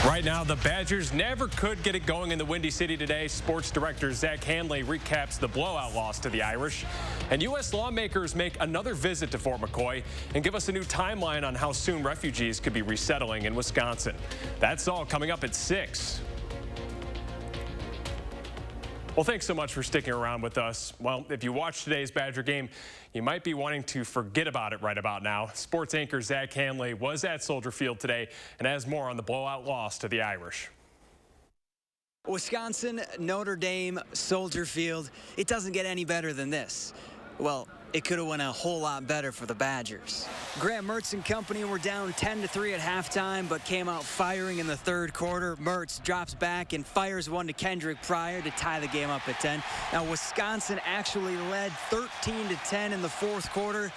Right now, the Badgers never could get it going in the Windy City today. Sports director Zach Hanley recaps the blowout loss to the Irish. And U.S. lawmakers make another visit to Fort McCoy and give us a new timeline on how soon refugees could be resettling in Wisconsin. That's all coming up at 6. Well, thanks so much for sticking around with us. Well, if you watched today's Badger game, you might be wanting to forget about it right about now. Sports anchor Zach Hanley was at Soldier Field today and has more on the blowout loss to the Irish. Wisconsin, Notre Dame, Soldier Field. It doesn't get any better than this. Well, it could have went a whole lot better for the Badgers. Graham Mertz and company were down 10-3 at halftime, but came out firing in the third quarter. Mertz drops back and fires one to Kendrick Pryor to tie the game up at 10. Now, Wisconsin actually led 13-10 in the fourth quarter,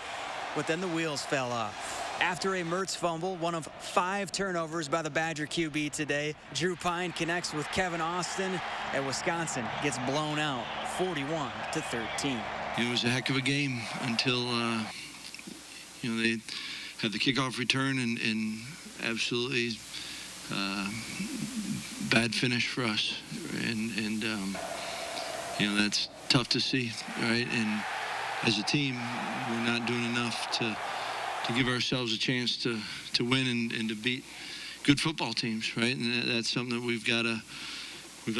but then the wheels fell off. After a Mertz fumble, one of 5 turnovers by the Badger QB today, Drew Pine connects with Kevin Austin, and Wisconsin gets blown out 41-13. It was a heck of a game until, they had the kickoff return and absolutely bad finish for us. And that's tough to see, right? And as a team, we're not doing enough to give ourselves a chance to win and to beat good football teams, right? And that's something that we've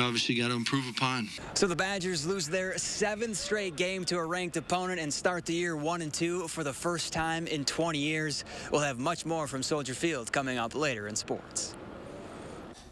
obviously got to improve upon. So the Badgers lose their 7th straight game to a ranked opponent and start the year 1-2 for the first time in 20 years. We'll have much more from Soldier Field coming up later in sports.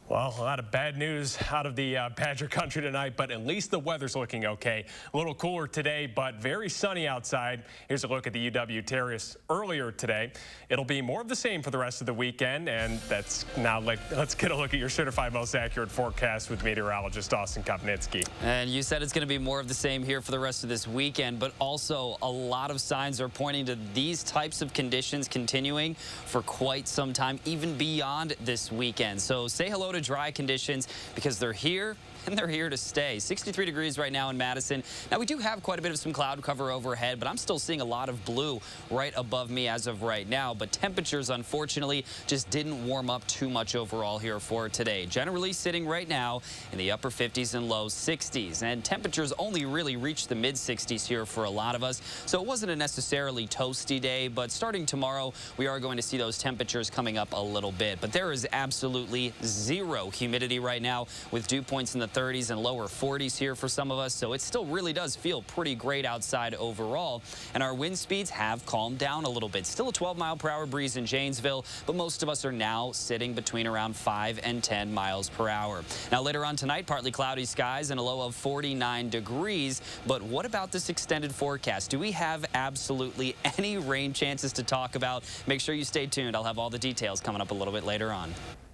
Well, a lot of bad news out of the Badger country tonight, but at least the weather's looking okay. A little cooler today, but very sunny outside. Here's a look at the UW Terrace earlier today. It'll be more of the same for the rest of the weekend, and that's now let's get a look at your certified most accurate forecast with meteorologist Austin Kopnitsky. And you said it's going to be more of the same here for the rest of this weekend, but also a lot of signs are pointing to these types of conditions continuing for quite some time, even beyond this weekend. So say hello to dry conditions because they're here and they're here to stay. 63 degrees right now in Madison. Now, we do have quite a bit of some cloud cover overhead, but I'm still seeing a lot of blue right above me as of right now. But temperatures, unfortunately, just didn't warm up too much overall here for today. Generally sitting right now in the upper 50s and low 60s. And temperatures only really reached the mid 60s here for a lot of us. So it wasn't a necessarily toasty day, but starting tomorrow, we are going to see those temperatures coming up a little bit. But there is absolutely zero humidity right now with dew points in the 30s and lower 40s here for some of us, so it still really does feel pretty great outside overall. And our wind speeds have calmed down a little bit. Still a 12-mile-per-hour breeze in Janesville, but most of us are now sitting between around 5 and 10 miles per hour. Now, later on tonight, partly cloudy skies and a low of 49 degrees. But what about this extended forecast? Do we have absolutely any rain chances to talk about? Make sure you stay tuned. I'll have all the details coming up a little bit later on.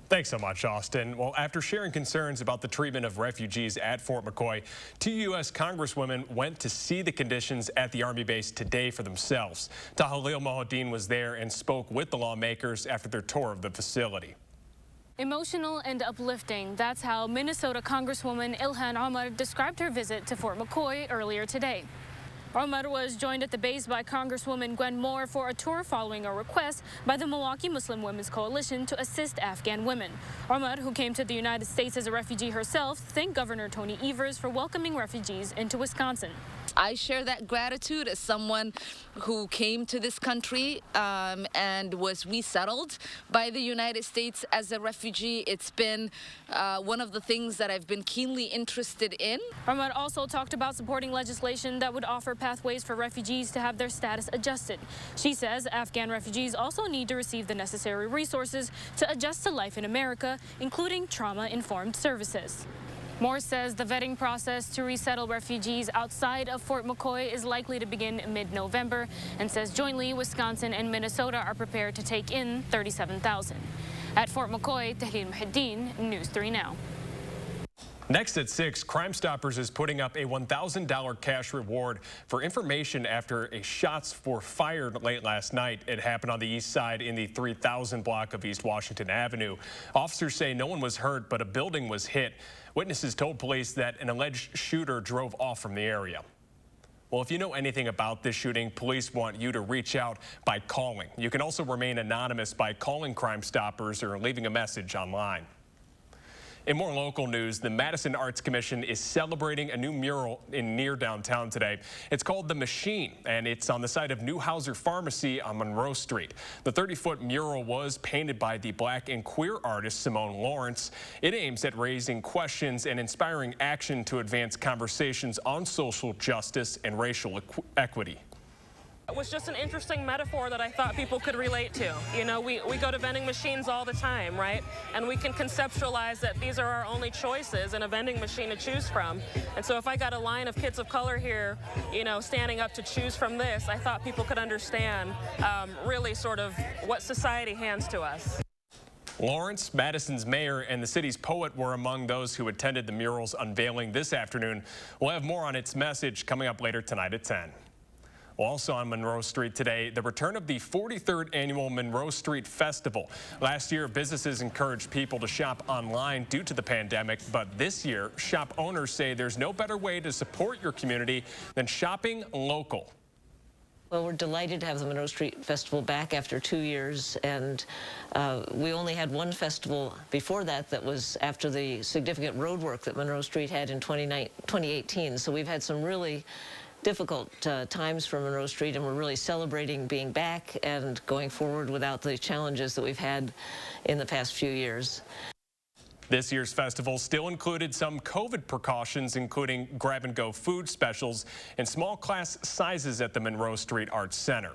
Thanks so much, Austin. Well, after sharing concerns about the treatment of refugees at Fort McCoy, 2 U.S. Congresswomen went to see the conditions at the Army base today for themselves. Tahalil Mohadeen was there and spoke with the lawmakers after their tour of the facility. Emotional and uplifting. That's how Minnesota Congresswoman Ilhan Omar described her visit to Fort McCoy earlier today. Omar was joined at the base by Congresswoman Gwen Moore for a tour following a request by the Milwaukee Muslim Women's Coalition to assist Afghan women. Omar, who came to the United States as a refugee herself, thanked Governor Tony Evers for welcoming refugees into Wisconsin. I share that gratitude as someone who came to this country and was resettled by the United States as a refugee. It's been one of the things that I've been keenly interested in. Omar also talked about supporting legislation that would offer pathways for refugees to have their status adjusted. She says Afghan refugees also need to receive the necessary resources to adjust to life in America, including trauma-informed services. Moore says the vetting process to resettle refugees outside of Fort McCoy is likely to begin mid-November, and says jointly Wisconsin and Minnesota are prepared to take in 37,000. At Fort McCoy, Tahlil Muhaddin, News 3 Now. Next at 6, Crime Stoppers is putting up a $1,000 cash reward for information after shots were fired late last night. It happened on the east side in the 3000 block of East Washington Avenue. Officers say no one was hurt, but a building was hit. Witnesses told police that an alleged shooter drove off from the area. Well, if you know anything about this shooting, police want you to reach out by calling. You can also remain anonymous by calling Crime Stoppers or leaving a message online. In more local news, the Madison Arts Commission is celebrating a new mural near downtown today. It's called The Machine, and it's on the site of Newhauser Pharmacy on Monroe Street. The 30-foot mural was painted by the Black and queer artist Simone Lawrence. It aims at raising questions and inspiring action to advance conversations on social justice and racial equity. It was just an interesting metaphor that I thought people could relate to. You know, we go to vending machines all the time, right? And we can conceptualize that these are our only choices in a vending machine to choose from. And so if I got a line of kids of color here, you know, standing up to choose from this, I thought people could understand really sort of what society hands to us. Lawrence, Madison's mayor, and the city's poet were among those who attended the mural's unveiling this afternoon. We'll have more on its message coming up later tonight at 10. Also on Monroe Street today, the return of the 43rd annual Monroe Street Festival. Last year, businesses encouraged people to shop online due to the pandemic, but this year, shop owners say there's no better way to support your community than shopping local. Well, we're delighted to have the Monroe Street Festival back after 2 years, and we only had one festival before that was after the significant road work that Monroe Street had in 2018. So we've had some really difficult times for Monroe Street, and we're really celebrating being back and going forward without the challenges that we've had in the past few years. This year's festival still included some COVID precautions, including grab-and-go food specials and small class sizes at the Monroe Street Arts Center.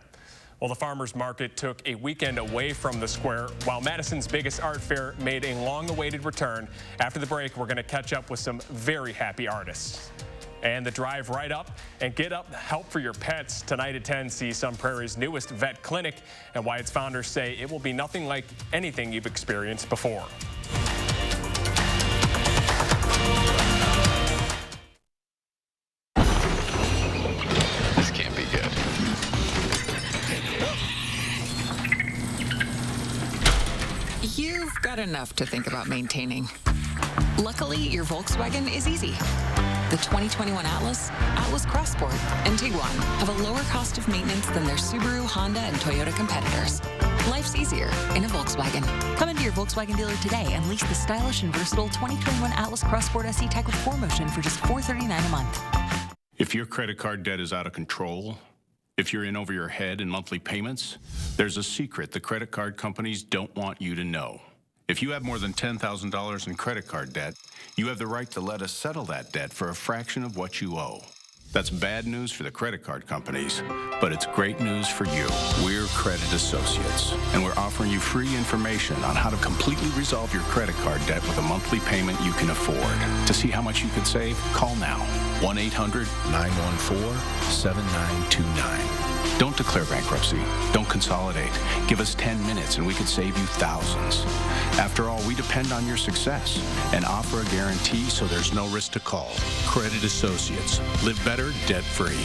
Well, the farmers market took a weekend away from the square, while Madison's biggest art fair made a long-awaited return. After the break, we're going to catch up with some very happy artists. And the drive right up and get up help for your pets. Tonight at 10, see Sun Prairie's newest vet clinic and why its founders say it will be nothing like anything you've experienced before. This can't be good. You've got enough to think about maintaining. Luckily, your Volkswagen is easy. The 2021 Atlas, Atlas Crossport, and Tiguan have a lower cost of maintenance than their Subaru, Honda, and Toyota competitors. Life's easier in a Volkswagen. Come into your Volkswagen dealer today and lease the stylish and versatile 2021 Atlas Crossport SE Tech with 4Motion for just $439 a month. If your credit card debt is out of control, if you're in over your head in monthly payments, there's a secret the credit card companies don't want you to know. If you have more than $10,000 in credit card debt, you have the right to let us settle that debt for a fraction of what you owe. That's bad news for the credit card companies, but it's great news for you. We're Credit Associates, and we're offering you free information on how to completely resolve your credit card debt with a monthly payment you can afford. To see how much you could save, call now. 1-800-914-7929. Don't declare bankruptcy. Don't consolidate. Give us 10 minutes and we could save you thousands. After all, we depend on your success and offer a guarantee so there's no risk to call. Credit Associates. Live better, debt-free.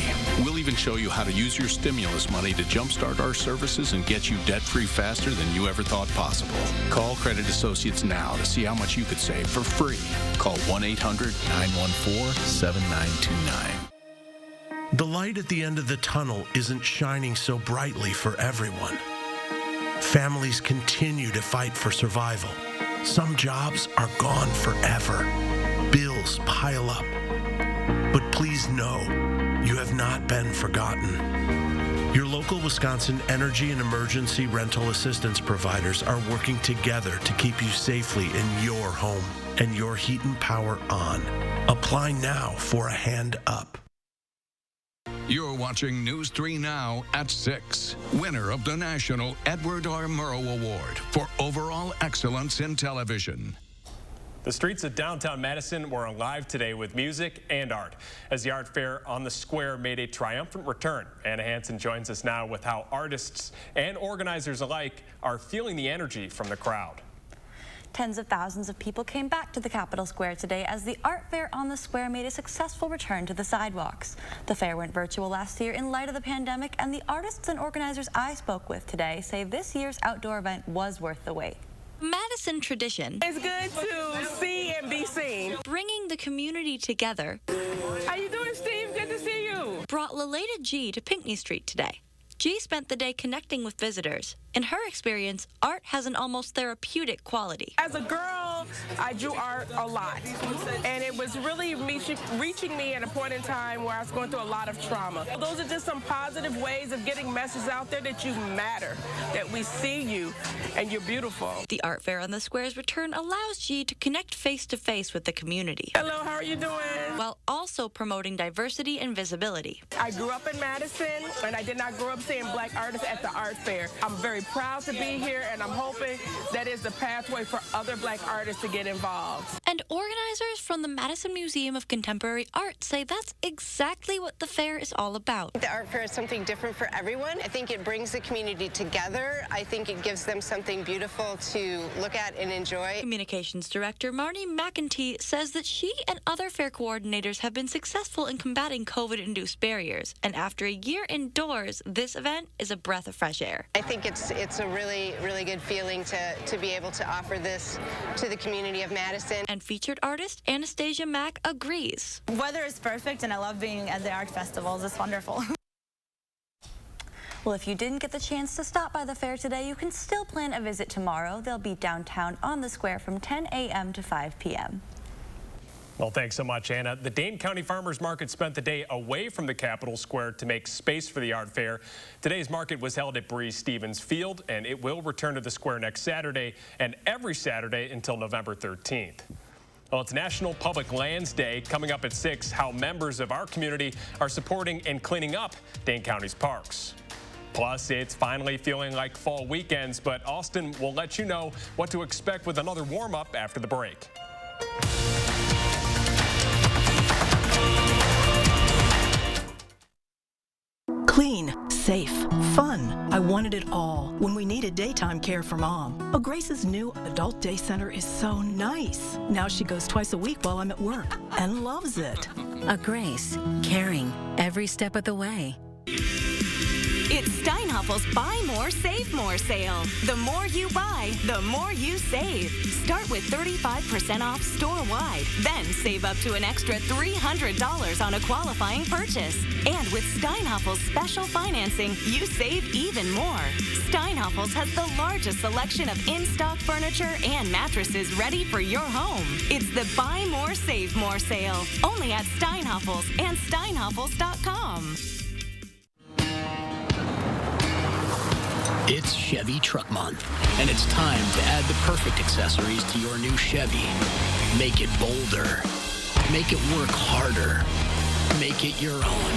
We'll even show you how to use your stimulus money to jumpstart our services and get you debt-free faster than you ever thought possible. Call Credit Associates now to see how much you could save for free. Call 1-800-914-7929. The light at the end of the tunnel isn't shining so brightly for everyone. Families continue to fight for survival. Some jobs are gone forever. Bills pile up. But please know, you have not been forgotten. Your local Wisconsin energy and emergency rental assistance providers are working together to keep you safely in your home and your heat and power on. Apply now for a hand up. You're watching News 3 Now at 6. Winner of the National Edward R. Murrow Award for Overall Excellence in Television. The streets of downtown Madison were alive today with music and art as the art fair on the square made a triumphant return. Anna Hansen joins us now with how artists and organizers alike are feeling the energy from the crowd. Tens of thousands of people came back to the Capitol Square today as the art fair on the square made a successful return to the sidewalks. The fair went virtual last year in light of the pandemic, and the artists and organizers I spoke with today say this year's outdoor event was worth the wait. Madison tradition. It's good to see and be seen. Bringing the community together. How you doing, Steve? Good to see you. Brought Lelita G to Pinckney Street today. G spent the day connecting with visitors. In her experience, art has an almost therapeutic quality. As a girl school, I drew art a lot. And it was really reaching me at a point in time where I was going through a lot of trauma. Those are just some positive ways of getting messages out there that you matter, that we see you, and you're beautiful. The art fair on the square's return allows G to connect face-to-face with the community. Hello, how are you doing? While also promoting diversity and visibility. I grew up in Madison, and I did not grow up seeing black artists at the art fair. I'm very proud to be here, and I'm hoping that is the pathway for other black artists to get involved. And organizers from the Madison Museum of Contemporary Art say that's exactly what the fair is all about. The art fair is something different for everyone. I think it brings the community together. I think it gives them something beautiful to look at and enjoy. Communications Director Marnie McEntee says that she and other fair coordinators have been successful in combating COVID-induced barriers. And after a year indoors, this event is a breath of fresh air. I think it's a really, really good feeling to be able to offer this to the community of Madison. And featured artist Anastasia Mack agrees. Weather is perfect, and I love being at the art festivals. It's wonderful. Well, if you didn't get the chance to stop by the fair today, you can still plan a visit tomorrow. They'll be downtown on the square from 10 a.m. to 5 p.m. Well, thanks so much, Anna. The Dane County Farmers Market spent the day away from the Capitol Square to make space for the art fair. Today's market was held at Bree Stevens Field, and it will return to the square next Saturday and every Saturday until November 13th. Well, it's National Public Lands Day. Coming up at 6, how members of our community are supporting and cleaning up Dane County's parks. Plus, it's finally feeling like fall weekends, but Austin will let you know what to expect with another warm-up after the break. Clean, safe, fun. I wanted it all when we needed daytime care for Mom. But Grace's new adult day center is so nice. Now she goes twice a week while I'm at work and loves it. A Grace, caring every step of the way. It's Steinhaffel's Buy More, Save More sale. The more you buy, the more you save. Start with 35% off store-wide. Then save up to an extra $300 on a qualifying purchase. And with Steinhaffel's special financing, you save even more. Steinhaffel's has the largest selection of in-stock furniture and mattresses ready for your home. It's the Buy More, Save More sale. Only at Steinhaffel's and Steinhaffels.com. It's Chevy Truck Month, and it's time to add the perfect accessories to your new Chevy. Make it bolder. Make it work harder. Make it your own.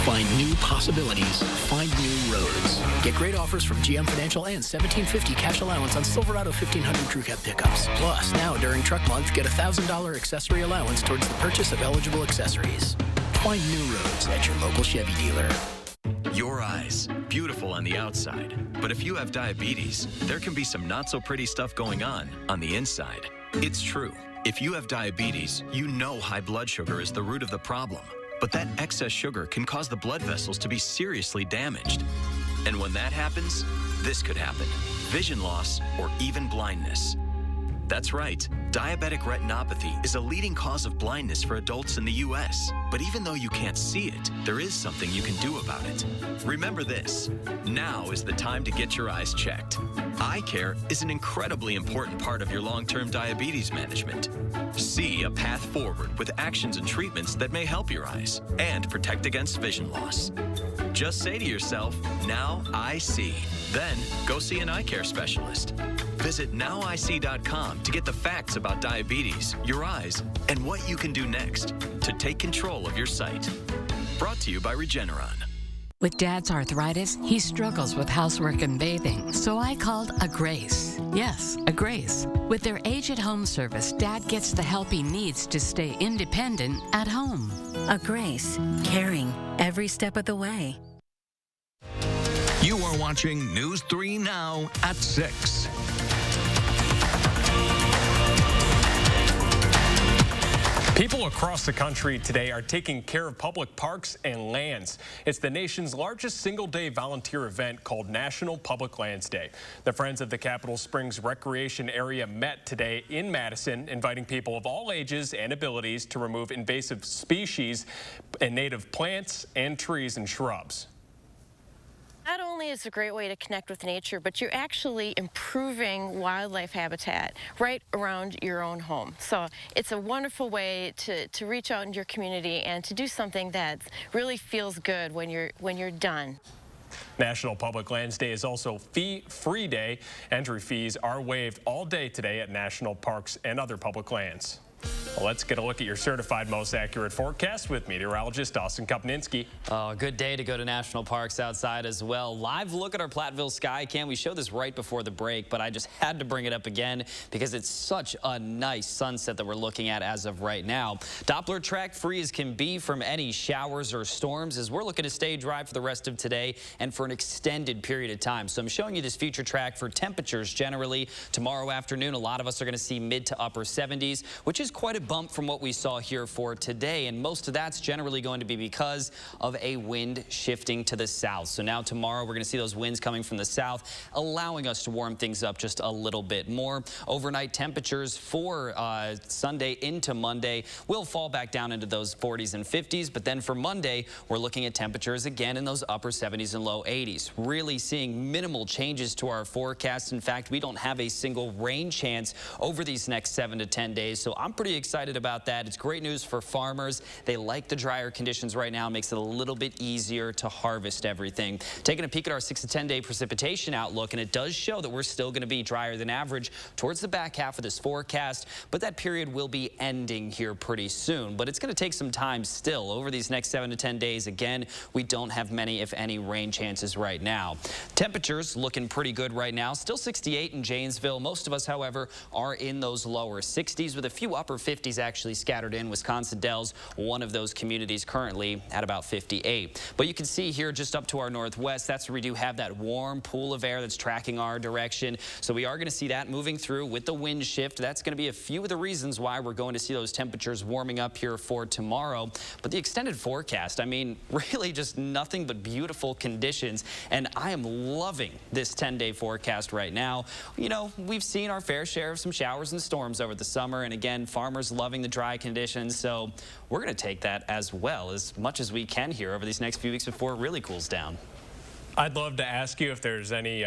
Find new possibilities. Find new roads. Get great offers from GM Financial and $1,750 cash allowance on Silverado 1500 Crew Cab pickups. Plus, now during Truck Month, get a $1,000 accessory allowance towards the purchase of eligible accessories. Find new roads at your local Chevy dealer. Your eyes, beautiful on the outside. But if you have diabetes, there can be some not so pretty stuff going on the inside. It's true. If you have diabetes, you know high blood sugar is the root of the problem. But that excess sugar can cause the blood vessels to be seriously damaged. And when that happens, this could happen: vision loss or even blindness. That's right. Diabetic retinopathy is a leading cause of blindness for adults in the U.S. But even though you can't see it, there is something you can do about it. Remember this: now is the time to get your eyes checked. Eye care is an incredibly important part of your long-term diabetes management. See a path forward with actions and treatments that may help your eyes and protect against vision loss. Just say to yourself, "Now I see." Then go see an eye care specialist. Visit nowic.com to get the facts about diabetes, your eyes, and what you can do next to take control of your sight. Brought to you by Regeneron. With Dad's arthritis, he struggles with housework and bathing, so I called a Grace. Yes, a Grace. With their age-at-home service, Dad gets the help he needs to stay independent at home. A Grace, caring every step of the way. You are watching News 3 Now at 6. People across the country today are taking care of public parks and lands. It's the nation's largest single-day volunteer event called National Public Lands Day. The Friends of the Capitol Springs Recreation Area met today in Madison, inviting people of all ages and abilities to remove invasive species and native plants and trees and shrubs. Not only only is it a great way to connect with nature, but you're actually improving wildlife habitat right around your own home. So it's a wonderful way to reach out in your community and to do something that really feels good when you're done. National Public Lands Day is also fee-free day. Entry fees are waived all day today at national parks and other public lands. Well, let's get a look at your certified most accurate forecast with meteorologist Austin Kopninski. Oh, good day to go to national parks outside as well. Live look at our Platteville sky cam. We showed this right before the break, but I just had to bring it up again because it's such a nice sunset that we're looking at as of right now. Doppler track free as can be from any showers or storms as we're looking to stay dry for the rest of today and for an extended period of time. So I'm showing you this future track for temperatures generally. Tomorrow afternoon, a lot of us are going to see mid to upper 70s, which is quite a bump from what we saw here for today, and most of that's generally going to be because of a wind shifting to the south. So now tomorrow we're going to see those winds coming from the south, allowing us to warm things up just a little bit more. Overnight temperatures for Sunday into Monday will fall back down into those 40s and 50s, but then for Monday we're looking at temperatures again in those upper 70s and low 80s. Really seeing minimal changes to our forecast. In fact, we don't have a single rain chance over these next 7 to 10 days, so I'm pretty excited about that. It's great news for farmers. They like the drier conditions right now. It makes it a little bit easier to harvest everything. Taking a peek at our 6 to 10 day precipitation outlook, and it does show that we're still going to be drier than average towards the back half of this forecast, but that period will be ending here pretty soon. But it's going to take some time still. Over these next 7 to 10 days, again, we don't have many, if any, rain chances right now. Temperatures looking pretty good right now. Still 68 in Janesville. Most of us, however, are in those lower 60s with a few upper 50s actually scattered in. Wisconsin Dells, one of those communities currently at about 58. But you can see here just up to our northwest, that's where we do have that warm pool of air that's tracking our direction. So we are going to see that moving through with the wind shift. That's going to be a few of the reasons why we're going to see those temperatures warming up here for tomorrow. But the extended forecast, I mean, really just nothing but beautiful conditions. And I am loving this 10-day forecast right now. You know, we've seen our fair share of some showers and storms over the summer. And again, farmers loving the dry conditions, so we're going to take that as well as much as we can here over these next few weeks before it really cools down. I'd love to ask you if there's any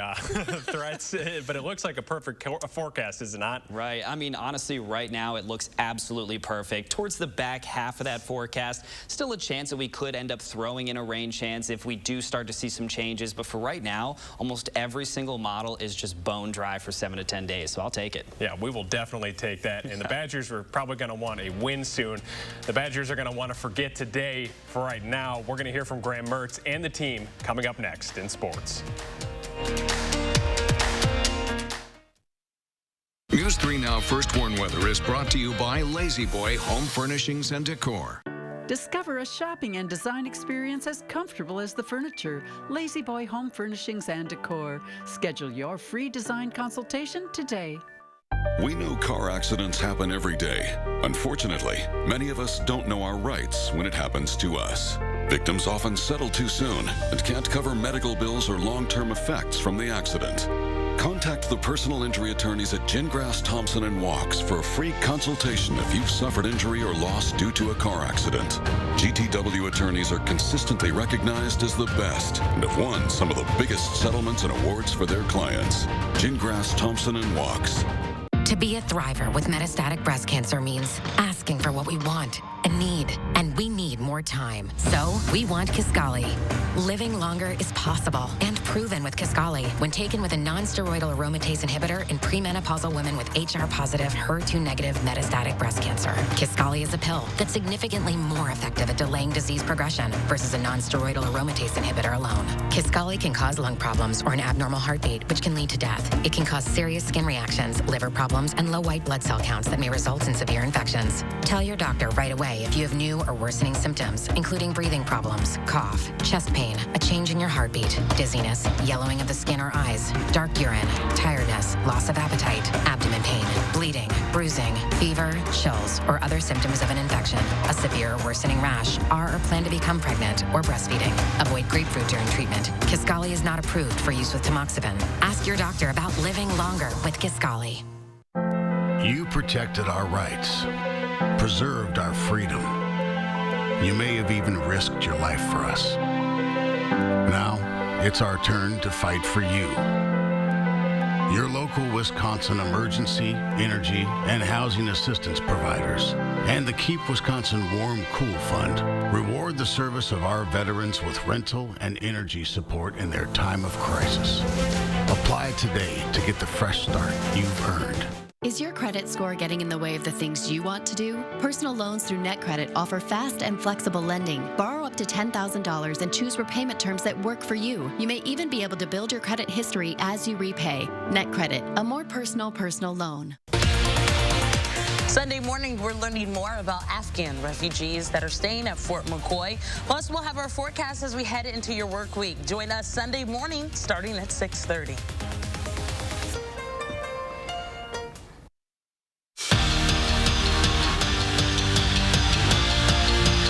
threats, but it looks like a perfect forecast, is it not? Right. I mean, honestly, right now it looks absolutely perfect. Towards the back half of that forecast, still a chance that we could end up throwing in a rain chance if we do start to see some changes. But for right now, almost every single model is just bone dry for 7 to 10 days, so I'll take it. Yeah, we will definitely take that. And the Badgers are probably going to want a win soon. The Badgers are going to want to forget today for right now. We're going to hear from Graham Mertz and the team coming up next in sports. News 3 Now First Warn Weather is brought to you by Lazy Boy Home Furnishings and Decor. Discover a shopping and design experience as comfortable as the furniture. Lazy Boy Home Furnishings and Decor. Schedule your free design consultation today. We know car accidents happen every day. Unfortunately, many of us don't know our rights when it happens to us. Victims often settle too soon and can't cover medical bills or long-term effects from the accident. Contact the personal injury attorneys at Gingras, Thompson & Walks for a free consultation if you've suffered injury or loss due to a car accident. GTW attorneys are consistently recognized as the best and have won some of the biggest settlements and awards for their clients. Gingras, Thompson & Walks. To be a thriver with metastatic breast cancer means asking for what we want and need, and we need more time. So we want Kisqali. Living longer is possible and proven with Kisqali when taken with a non-steroidal aromatase inhibitor in premenopausal women with HR-positive, HER2-negative metastatic breast cancer. Kisqali is a pill that's significantly more effective at delaying disease progression versus a non-steroidal aromatase inhibitor alone. Kisqali can cause lung problems or an abnormal heartbeat, which can lead to death. It can cause serious skin reactions, liver problems, and low white blood cell counts that may result in severe infections. Tell your doctor right away if you have new or worsening symptoms, including breathing problems, cough, chest pain, a change in your heartbeat, dizziness, yellowing of the skin or eyes, dark urine, tiredness, loss of appetite, abdomen pain, bleeding, bruising, fever, chills, or other symptoms of an infection, a severe or worsening rash, are or plan to become pregnant, or breastfeeding. Avoid grapefruit during treatment. Kisqali is not approved for use with tamoxifen. Ask your doctor about living longer with Kisqali. You protected our rights, preserved our freedom. You may have even risked your life for us. Now, it's our turn to fight for you. Your local Wisconsin emergency, energy, and housing assistance providers, and the Keep Wisconsin Warm Cool Fund reward the service of our veterans with rental and energy support in their time of crisis. Apply today to get the fresh start you've earned. Is your credit score getting in the way of the things you want to do? Personal loans through NetCredit offer fast and flexible lending. Borrow up to $10,000 and choose repayment terms that work for you. You may even be able to build your credit history as you repay. NetCredit, a more personal loan. Sunday morning, we're learning more about Afghan refugees that are staying at Fort McCoy. Plus, we'll have our forecast as we head into your work week. Join us Sunday morning starting at 6:30.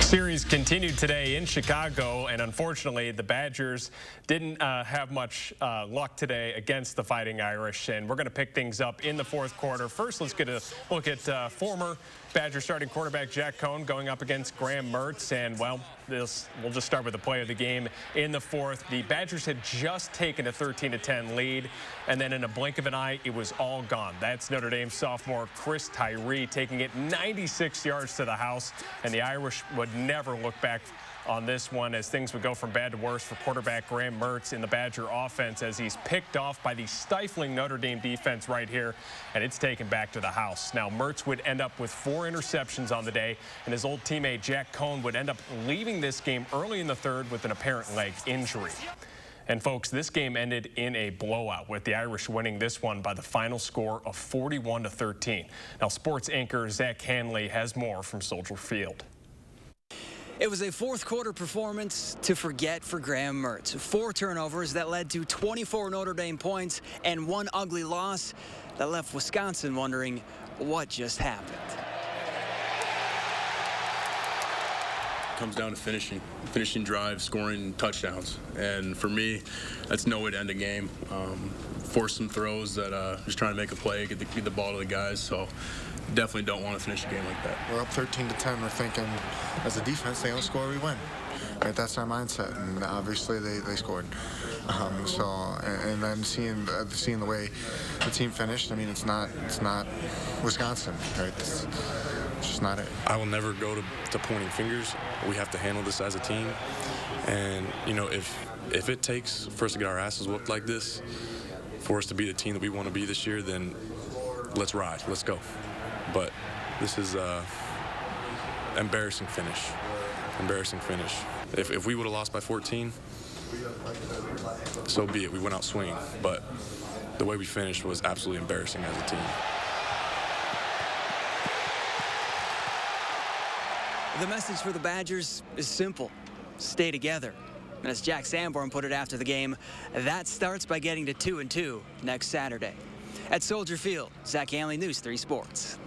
Series continued today in Chicago, and unfortunately, the Badgers didn't have much luck today against the Fighting Irish, and we're going to pick things up in the fourth quarter. First, let's get a look at former Badger starting quarterback Jack Cohn going up against Graham Mertz, and, well, we'll just start with the play of the game in the fourth. The Badgers had just taken a 13-10 lead, and then in a blink of an eye, it was all gone. That's Notre Dame sophomore Chris Tyree taking it 96 yards to the house, and the Irish would never look back on this one as things would go from bad to worse for quarterback Graham Mertz in the Badger offense as he's picked off by the stifling Notre Dame defense right here, and it's taken back to the house. Now, Mertz would end up with 4 interceptions on the day, and his old teammate Jack Cohn would end up leaving this game early in the third with an apparent leg injury. And folks, this game ended in a blowout with the Irish winning this one by the final score of 41-13. Now, sports anchor Zach Hanley has more from Soldier Field. It was a fourth quarter performance to forget for Graham Mertz. 4 turnovers that led to 24 Notre Dame points and 1 ugly loss that left Wisconsin wondering what just happened. Comes down to finishing drives, scoring touchdowns, and for me, that's no way to end a game. Force some throws that just trying to make a play, get the ball to the guys. So definitely don't want to finish a game like that. We're up 13-10. We're thinking, as a defense, they don't score, we win. Right, that's our mindset, and obviously they scored. And then seeing the way the team finished, I mean, it's not Wisconsin, right? It's just not it. I will never go to pointing fingers. We have to handle this as a team, and you know, if it takes for us to get our asses whooped like this, for us to be the team that we want to be this year, then let's ride, let's go. But this is embarrassing finish. Embarrassing finish. If we would have lost by 14, so be it. We went out swinging. But the way we finished was absolutely embarrassing as a team. The message for the Badgers is simple. Stay together. And as Jack Sanborn put it after the game, that starts by getting to 2-2 next Saturday. At Soldier Field, Zach Hanley, News 3 Sports.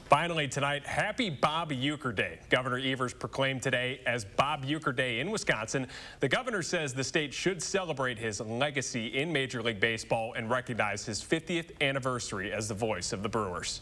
Finally tonight, happy Bob Uecker Day. Governor Evers proclaimed today as Bob Uecker Day in Wisconsin. The governor says the state should celebrate his legacy in Major League Baseball and recognize his 50th anniversary as the voice of the Brewers.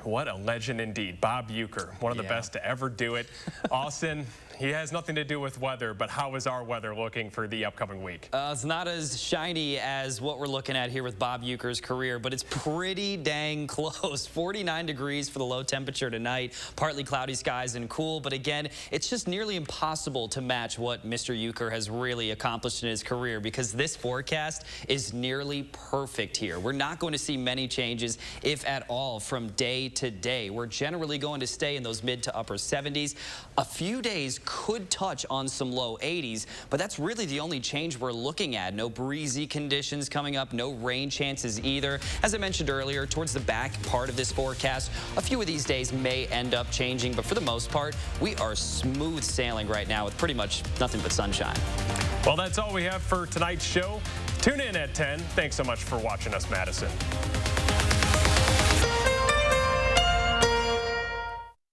What a legend indeed. Bob Uecker, one of the best to ever do it. Austin, he has nothing to do with weather, but how is our weather looking for the upcoming week? It's not as shiny as what we're looking at here with Bob Uecker's career, but it's pretty dang close. 49 degrees for the low temperature tonight, partly cloudy skies and cool, but again, it's just nearly impossible to match what Mr. Uecker has really accomplished in his career because this forecast is nearly perfect here. We're not going to see many changes, if at all, from day to day. We're generally going to stay in those mid to upper 70s. A few days could touch on some low 80s, but that's really the only change we're looking at. No breezy conditions coming up, no rain chances either. As I mentioned earlier, towards the back part of this forecast, a few of these days may end up changing, but for the most part, we are smooth sailing right now with pretty much nothing but sunshine. Well, that's all we have for tonight's show. Tune in at 10. Thanks so much for watching us, Madison.